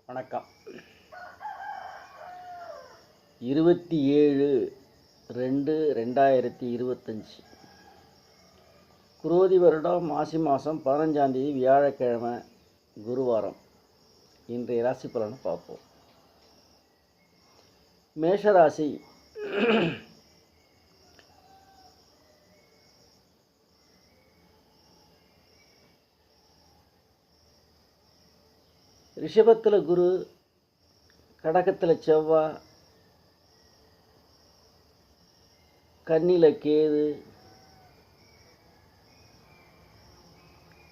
வணக்கம். 27/2/2025 குரோதி வருடம் மாசி மாதம் 15ஆம் தேதி வியாழக்கிழமை குருவாரம். இன்றைய ராசி பலனை பார்ப்போம். மேஷராசி. ரிஷபத்தில் குரு, கடகத்தில் செவ்வாய், கன்னியில் கேது,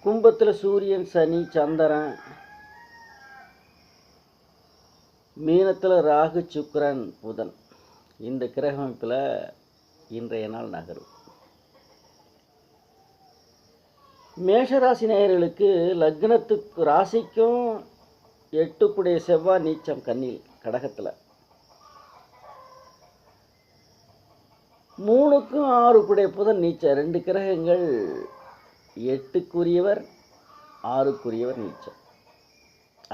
கும்பத்தில் சூரியன், சனி, சந்திரன், மீனத்தில் ராகு, சுக்கிரன், புதன். இந்த கிரக அமைப்பில் இன்றைய நாள் நகரும். மேஷராசி நேயர்களுக்கு லக்னத்துக்கு ராசிக்கும் 8 செவ்வாய் நீச்சம் கன்னியில், கடகத்தில் 3க்கும் 6 புதன் நீச்சம். 2 கிரகங்கள் 8க்குரியவர் 6க்குரியவர் நீச்சம்.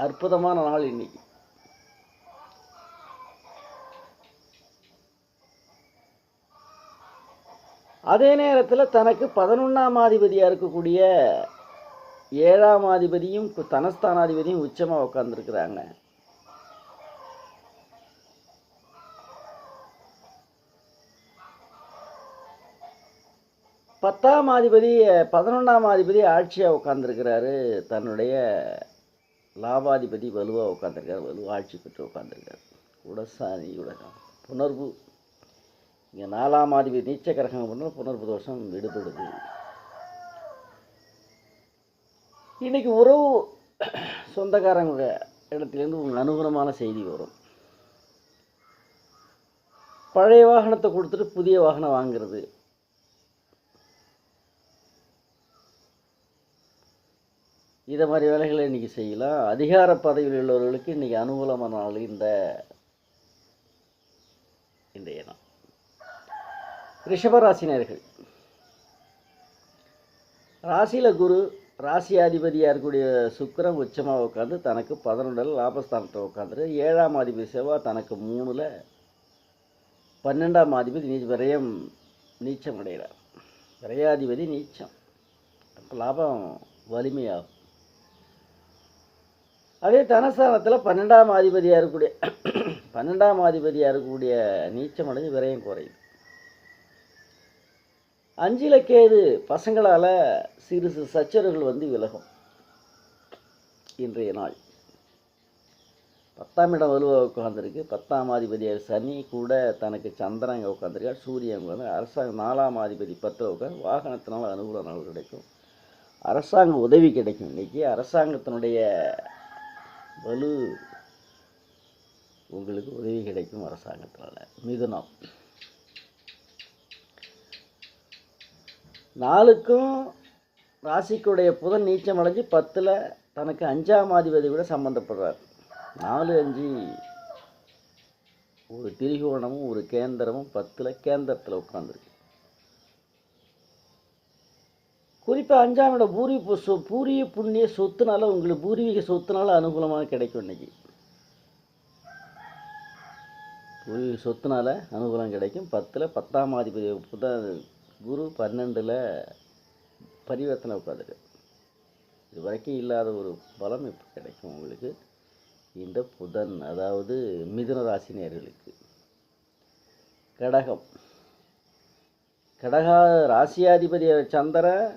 அற்புதமான நாள் இன்னைக்கு. அதே நேரத்தில் தனக்கு 11ஆம் அதிபதியாக இருக்கக்கூடிய 7ஆம் அதிபதியும் தனஸ்தானாதிபதியும் உச்சமாக உட்காந்துருக்குறாங்க. பத்தாம் அதிபதி 11ஆம் அதிபதி ஆட்சியாக உட்காந்துருக்கிறாரு. தன்னுடைய லாபாதிபதி வலுவாக உட்காந்துருக்காரு. வலுவாக ஆட்சி பெற்று உட்காந்துருக்காரு. உடசாணி உலகம் புணர்வு. இங்கே 4ஆம் அதிபதி நீச்ச கிரகம் பண்ணால் புணர்வு தோஷம் விடுபடுது. இன்றைக்கி உறவு சொந்தக்காரங்க இடத்துலேருந்து உங்களுக்கு அனுகூலமான செய்தி வரும். பழைய வாகனத்தை கொடுத்துட்டு புதிய வாகனம் வாங்கிறது, இதை மாதிரி வேலைகளை இன்றைக்கி செய்யலாம். அதிகார பதவியில் உள்ளவர்களுக்கு இன்றைக்கி அனுகூலமான நாள் இன்றைய நாள். ரிஷபராசினியர்கள். ராசியில் குரு, ராசியாதிபதியாக இருக்கக்கூடிய சுக்கிரன் உச்சமாக உட்காந்து தனக்கு 11 லாபஸ்தானத்தில் உட்காந்துரு. 7ஆம் அதிபதி செவ்வாய் தனக்கு 3, 12ஆம் அதிபதி விரயம் நீச்சம் அடைகிறார். விரையாதிபதி நீச்சம். அப்போ லாபம் வலிமையாகும். அதே தனஸ்தானத்தில் 12ஆம் அதிபதியாக இருக்கக்கூடிய நீச்சம் அடைஞ்சு விரயம் குறையுது. 5ல் கேது, பசங்களால் சிறு சச்சரவுகள் விலகும். இன்றைய நாள் 10ஆம் இடம் வலுவாக உட்காந்துருக்கு. 10ஆம் அதிபதியாக சனி கூட தனக்கு சந்திரன் உட்காந்துருக்கார். சூரியன் உட்காந்து அரசாங்கம் 4ஆம் அதிபதி 10 உட்காந்து வாகனத்தினால் அனுகூல நாள் கிடைக்கும். அரசாங்க உதவி கிடைக்கும். இன்றைக்கி அரசாங்கத்தினுடைய வலு உங்களுக்கு உதவி கிடைக்கும் அரசாங்கத்தினால். மிதுனம். 4க்கும் ராசிக்குடைய புதன் நீச்சம் அடைஞ்சு 10ல் தனக்கு 5ஆம் அதிபதி கூட சம்மந்தப்படுறார். 4, 5 ஒரு திரிகோணமும் ஒரு கேந்திரமும் 10ல் கேந்திரத்தில் உட்காந்துருக்கு. குறிப்பாக 5ஆம் இடம் பூரிய புண்ணிய சொத்துனால உங்களுக்கு பூர்வீக சொத்துனால அனுகூலமாக கிடைக்கும். இன்னைக்கு பூர்வீக சொத்துனால அனுகூலம் கிடைக்கும். 10ல் 10ஆம் அதிபதி புதன் குரு 12ல் பரிவர்த்தனை உட்காந்துருக்கு. இது வரைக்கும் இல்லாத ஒரு பலம் இப்போ கிடைக்கும் உங்களுக்கு இந்த புதன், அதாவது மிதுன ராசினியர்களுக்கு. கடகம். ராசியாதிபதி சந்திரன்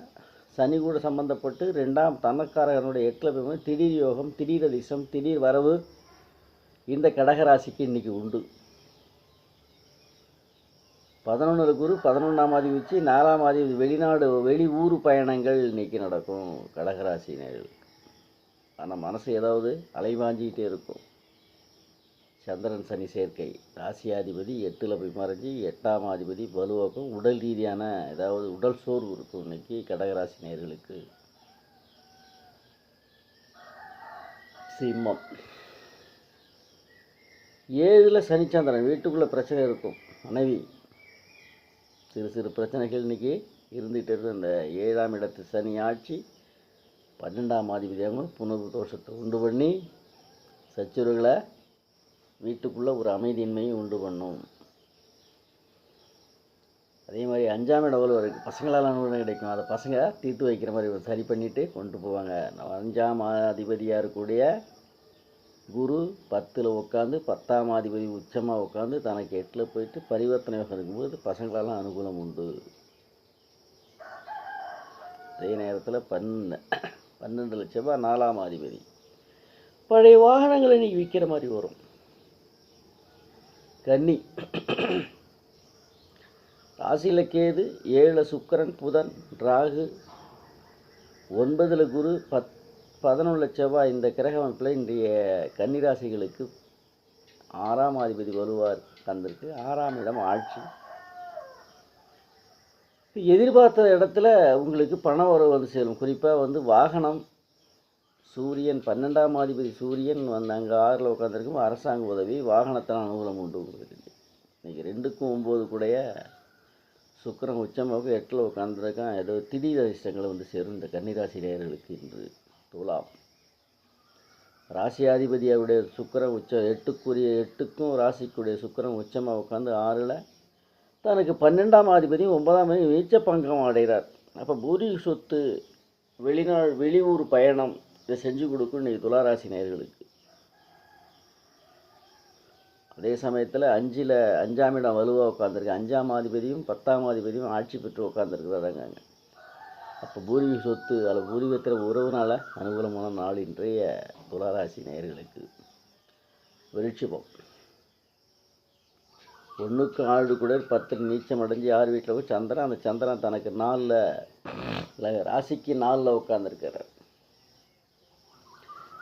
சனி கூட சம்பந்தப்பட்டு 2ஆம் தனக்காரகனுடைய 8ல் போய் திடீர் யோகம், திடீர் அதிர்ஷ்டம், திடீர் வரவு இந்த கடகராசிக்கு இன்றைக்கி உண்டு. 11 குரு 11ஆம் அதிபதி வச்சு 4ஆம் அதிபதி வெளி ஊர் பயணங்கள் இன்றைக்கி நடக்கும் கடகராசினர்களுக்கு. ஆனால் மனசு ஏதாவது அலைவாஞ்சிக்கிட்டே இருக்கும். சந்திரன் சனி சேர்க்கை. ராசியாதிபதி 8ல் போய் மறைஞ்சி 8ஆம் அதிபதி வலுவாக்கும். உடல் ரீதியான ஏதாவது உடல் சோர்வு இருக்கும் இன்றைக்கி கடகராசினியர்களுக்கு. சிம்மம். 7ல் சனிச்சந்திரன். வீட்டுக்குள்ளே பிரச்சனை இருக்கும். மனைவி சிறு பிரச்சனைகள் இன்றைக்கி இருந்துகிட்டு இருக்கு. இந்த 7ஆம் இடத்து சனி ஆட்சி 12ஆம் அதிபதியாக புனர்வு தோஷத்தை உண்டு பண்ணி சச்சுரவுகளை வீட்டுக்குள்ளே ஒரு அமைதியின்மையை உண்டு பண்ணும். அதே மாதிரி 5ஆம் இடம் வலுவாக இருக்குது, பசங்களால் அனுகூலம் கிடைக்கும். அதை பசங்க தீர்த்து வைக்கிற மாதிரி சரி பண்ணிவிட்டு கொண்டு போவாங்க. 5ஆம் அதிபதியாக இருக்கக்கூடிய குரு 10ல் உட்காந்து 10ஆம் அதிபதி உச்சமாக உட்காந்து தனக்கு 8ல் போயிட்டு பரிவர்த்தனை இருக்கும்போது பசங்களால் அனுகூலம் உண்டு. அதே நேரத்தில் 12 செவ்வாய் 4ஆம் அதிபதி. பழைய வாகனங்களை இன்றைக்கி விற்கிற மாதிரி வரும். கன்னி ராசியில் கேது, 7 சுக்கிரன், புதன், ராகு, 9 குரு, 11 செவ்வாய். இந்த கிரக அமைப்பில் இன்றைய கன்னிராசிகளுக்கு 6ஆம் அதிபதி வலுவார் தந்திருக்கு. 6ஆம் இடம் ஆட்சி. எதிர்பார்த்த இடத்துல உங்களுக்கு பண வரவு வந்து சேரும். குறிப்பாக வாகனம், சூரியன் 12ஆம் அதிபதி சூரியன் அங்கே 6ல் உட்காந்துருக்கும். அரசாங்க உதவி, வாகனத்தினால் அனுகூலம் உண்டு உங்களுக்கு. இன்றைக்கி 2க்கும் 9 கூடைய சுக்கிரன் உச்சமாக 8ல் உட்காந்துருக்கான். ஏதோ திடீர் அதிர்ஷ்டங்களை வந்து சேரும் இந்த கன்னிராசி நேயர்களுக்கு. இன்று துலாம் ராசியாதிபதியாவுடைய சுக்கிரன் உச்சம் 8க்கும் ராசிக்குடைய சுக்கிரன் உச்சமாக உட்காந்து 6ல் தனக்கு 12ஆம் அதிபதியும் 9ஆம் அதிபதி நீச்ச பங்கம் அடைகிறார். அப்போ பூர்வீக சொத்து, வெளியூர் பயணம் இதை செஞ்சு கொடுக்கும் இன்றைக்கி துளாராசி நேயர்களுக்கு. அதே சமயத்தில் 5ஆம் இடம் வலுவாக உட்காந்துருக்கு. 5ஆம் அதிபதியும் 10ஆம் அதிபதியும் ஆட்சி பெற்று உட்காந்துருக்குறாங்க. அப்போ பூர்வீக சொத்து அதில் பூர்வீகத்தில் உறவுனால் அனுகூலமான நாள் இன்றைய துளாராசி நேயர்களுக்கு. விருட்சிகம் 1க்கு 6 கூட 10 நீச்சம் அடைஞ்சு 6 வீட்டில் போய் சந்திரன். அந்த சந்திரன் தனக்கு 4ல் ராசிக்கு 4ல் உட்காந்துருக்கிறார்.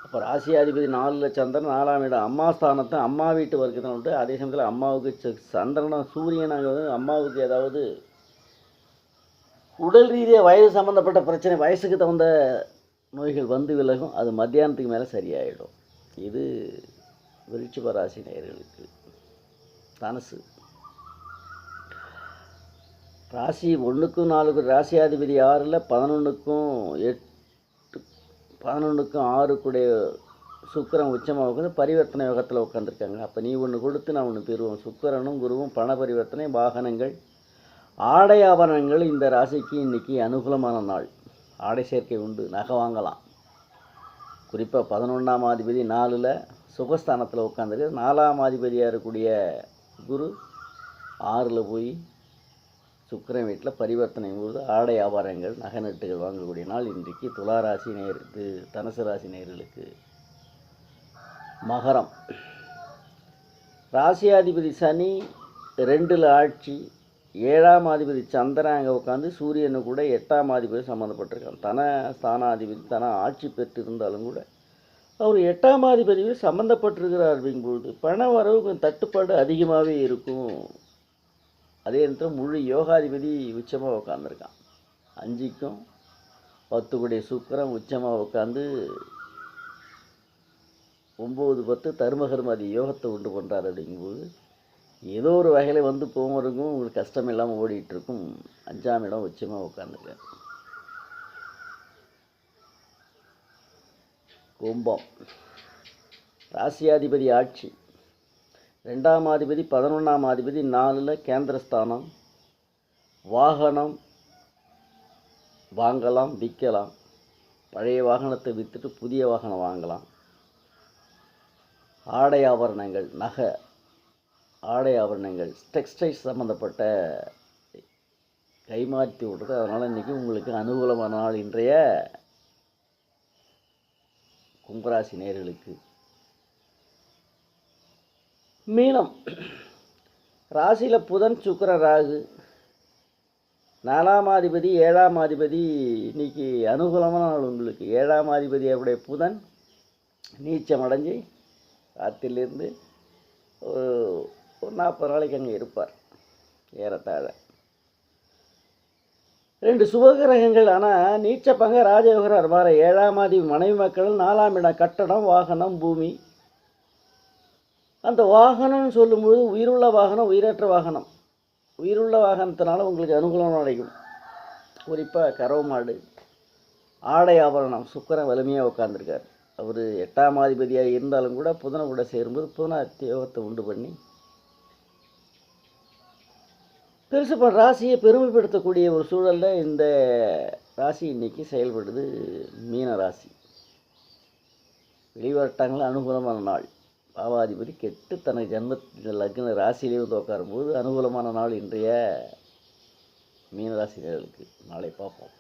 இப்போ ராசியாதிபதி 4ல் சந்திரன், 4ஆம் இடம் அம்மா ஸ்தானத்தை அம்மா வீட்டு வரைக்கும் தான் உண்டு. அதே சமயத்தில் அம்மாவுக்கு சந்திரனும் சூரியனாக அம்மாவுக்கு ஏதாவது உடல் ரீதியாக வயது சம்மந்தப்பட்ட பிரச்சனை, வயசுக்கு தகுந்த நோய்கள் வந்து விலகும். அது மத்தியானத்துக்கு மேலே சரியாயிடும். இது விருச்சிக ராசி நேயர்களுக்கு. தனுசு ராசி 1க்கும் 4க்கும் ராசியாதிபதி 6ல் 11க்கும் 6 கூடிய சுக்கிரன் உச்சமாக உட்காந்து பரிவர்த்தனை யோகத்தில் உட்காந்துருக்காங்க. அப்போ நீ ஒன்று கொடுத்து நான் ஒன்று பெறுவோம். சுக்கிரனும் குருவும் பண பரிவர்த்தனை, வாகனங்கள், ஆடை ஆபரணங்கள் இந்த ராசிக்கு இன்றைக்கி அனுகூலமான நாள். ஆடை சேர்க்கை உண்டு, நகை வாங்கலாம். குறிப்பாக 11ஆம் அதிபதி 4ல் சுகஸ்தானத்தில் உட்காந்துருக்கு. 4ஆம் அதிபதியாக இருக்கக்கூடிய குரு 6ல் போய் சுக்கிரன் வீட்டில் பரிவர்த்தனை போது ஆடை ஆபாரங்கள், நகை நட்டுகள் வாங்கக்கூடிய நாள் இன்றைக்கு துளாராசி நேயருக்கு. தனுசு ராசி நேயர்களுக்கு. மகரம் ராசியாதிபதி சனி 2ல் ஆட்சி, 7ஆம் அதிபதி சந்திரன் அங்கே உட்காந்து சூரியனு கூட 8ஆம் அதிபதி சம்மந்தப்பட்டிருக்காங்க. தன ஸ்தானாதிபதி தன ஆட்சி பெற்றிருந்தாலும் கூட அவர் 8ஆம் அதிபதியில் சம்மந்தப்பட்டிருக்கிறார். அப்படிங்கும்போது பண வரவு கொஞ்சம் தட்டுப்பாடு அதிகமாகவே இருக்கும். அதே நேரத்தில் முழு யோகாதிபதி உச்சமாக உட்காந்துருக்கான். 5க்கும் 10 கூடிய சுக்கிரன் உச்சமாக உட்காந்து 9-10 தர்மகர்மாதி யோகத்தை உண்டு பண்ணுறாரு. அப்படிங்கும்போது ஏதோ ஒரு வகையில் வந்து போகிறதுக்கும் உங்களுக்கு கஷ்டம் இல்லாமல் ஓடிட்டுருக்கும். 5ஆம் இடம் உச்சமாக உட்காந்துருக்காரு. கும்பம் ராசியாதிபதி ஆட்சி, 2ஆம் அதிபதி 11ஆம் அதிபதி 4ல் கேந்திரஸ்தானம். வாகனம் வாங்கலாம், விற்கலாம். பழைய வாகனத்தை விற்றுட்டு புதிய வாகனம் வாங்கலாம். ஆடை ஆபரணங்கள், நகை, ஆடை ஆபரணங்கள், டெக்ஸ்டைல்ஸ் சம்மந்தப்பட்ட கைமாற்றி விடுறது. அதனால் இன்றைக்கி உங்களுக்கு அனுகூலமான நாள் இன்றைய கும்பராசி நேயர்களுக்கு. மீனம் ராசியில் புதன், சுக்கிரன், ராகு, 4ஆம் அதிபதி 7ஆம் அதிபதி இன்றைக்கி அனுகூலமான நாள் உங்களுக்கு. 7ஆம் அதிபதி அவருடைய புதன் நீச்சம் அடைஞ்சு ராத்திரிலேருந்து ஒரு 40 நாளைக்கு அங்கே இருப்பார் ஏறத்தாழ. 2 சுபகிரகங்கள். ஆனால் நீச்ச பங்க ராஜயோகரார் வர 7ஆம் அதிபதி மனைவி மக்கள், 4ஆம் இடம் கட்டடம், வாகனம், பூமி. அந்த வாகனம்னு சொல்லும்போது உயிருள்ள வாகனம், உயிரற்ற வாகனம். உயிருள்ள வாகனத்தினால உங்களுக்கு அனுகூலம் கிடைக்கும். குறிப்பாக கறவை மாடு, ஆடை ஆபரணம். சுக்கிரன் வலிமையாக உட்காந்துருக்கார். அவர் 8ஆம் அதிபதியாக இருந்தாலும் கூட புதனை கூட சேரும்போது புதனாதித்ய யோகத்தை உண்டு பண்ணி பெருசு ராசியை பெருமைப்படுத்தக்கூடிய ஒரு சூழலில் இந்த ராசி இன்னைக்கு செயல்படுது. மீன ராசி வெளிவட்டாங்கள அனுகூலமான நாள். பாவாதிபதி கெட்டு தனக்கு ஜன்ம லக்ன ராசியிலே வந்து உட்காரும்போது அனுகூலமான நாள் இன்றைய மீனராசினர்களுக்கு. நாளை பார்ப்போம்.